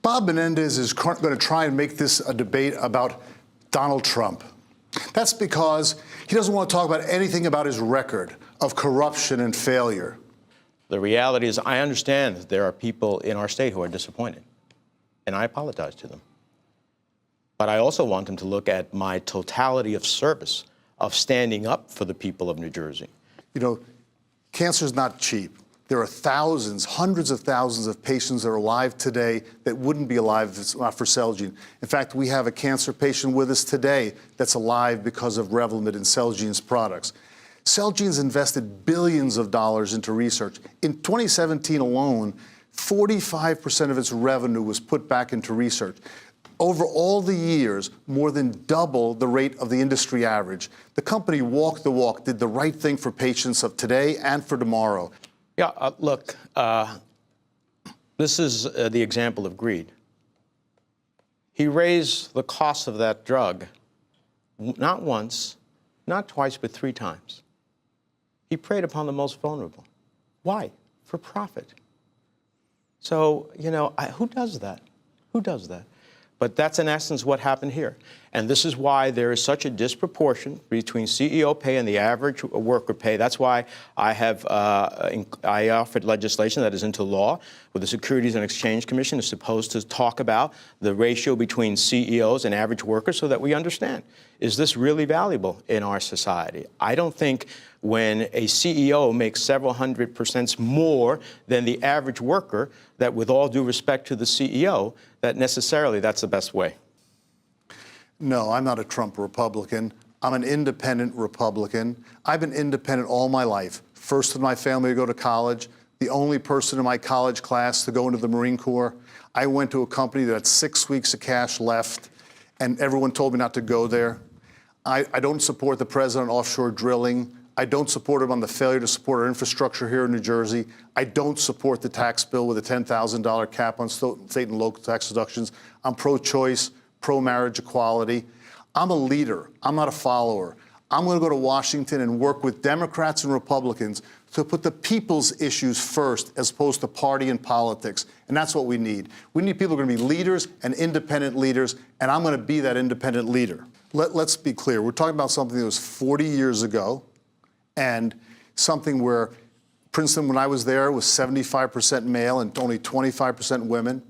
Bob Menendez is going to try and make this a debate about Donald Trump. That's because he doesn't want to talk about anything about his record of corruption and failure. The reality is, I understand that there are people in our state who are disappointed, and I apologize to them. But I also want them to look at my totality of service, of standing up for the people of New Jersey. You know, cancer is not cheap. There are thousands, hundreds of thousands of patients that are alive today that wouldn't be alive if it's not for Celgene. In fact, we have a cancer patient with us today that's alive because of Revlimid and Celgene's products. Celgene's invested billions of dollars into research. In 2017 alone, 45% of its revenue was put back into research. Over all the years, more than double the rate of the industry average. The company walked the walk, did the right thing for patients of today and for tomorrow. Yeah, look, this is the example of greed. He raised the cost of that drug not once, not twice, but 3 times. He preyed upon the most vulnerable. Why? For profit. So, you know, who does that? Who does that? But that's in essence what happened here. And this is why there is such a disproportion between CEO pay and the average worker pay. That's why I offered legislation that is into law, where the Securities and Exchange Commission is supposed to talk about the ratio between CEOs and average workers so that we understand, is this really valuable in our society? I don't think when a CEO makes several hundred% more than the average worker, that with all due respect to the CEO, that necessarily that's the best way. No, I'm not a Trump Republican. I'm an independent Republican. I've been independent all my life. First in my family to go to college, the only person in my college class to go into the Marine Corps. I went to a company that had 6 weeks of cash left, and everyone told me not to go there. I don't support the president on offshore drilling. I don't support him on the failure to support our infrastructure here in New Jersey. I don't support the tax bill with a $10,000 cap on state and local tax deductions. I'm pro-choice, pro-marriage equality. I'm a leader. I'm not a follower. I'm going to go to Washington and work with Democrats and Republicans to put the people's issues first as opposed to party and politics. And that's what we need. We need people who are going to be leaders and independent leaders, and I'm going to be that independent leader. Let's be clear. We're talking about something that was 40 years ago, and something where Princeton, when I was there, was 75% male and only 25% women.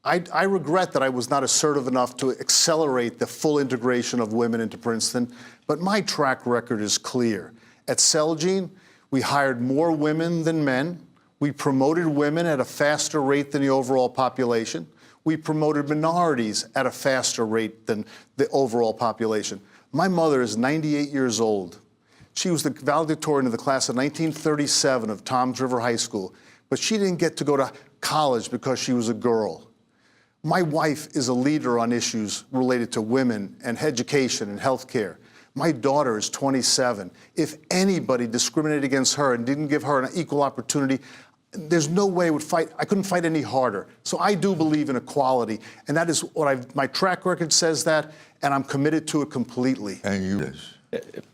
I regret that I was not assertive enough to accelerate the full integration of women into Princeton, but my track record is clear. At Celgene, we hired more women than men. We promoted women at a faster rate than the overall population. We promoted minorities at a faster rate than the overall population. My mother is 98 years old. She was the valedictorian of the class of 1937 of Toms River High School, but she didn't get to go to college because she was a girl. My wife is a leader on issues related to women and education and health care. My daughter is 27. If anybody discriminated against her and didn't give her an equal opportunity, there's no way I couldn't fight any harder. So I do believe in equality, and that is what my track record says that, and I'm committed to it completely. And you?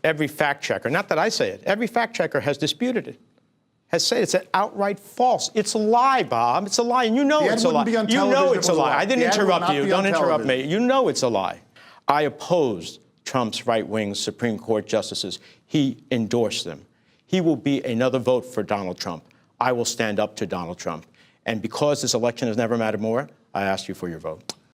Every fact checker, not that I say it, every fact checker has disputed it, has said it's an outright false. It's a lie, Bob. It's a lie, and you know it's a lie. You know it's a lie. I didn't interrupt you. Don't interrupt me. You know it's a lie. I opposed Trump's right-wing Supreme Court justices. He endorsed them. He will be another vote for Donald Trump. I will stand up to Donald Trump. And because this election has never mattered more, I ask you for your vote.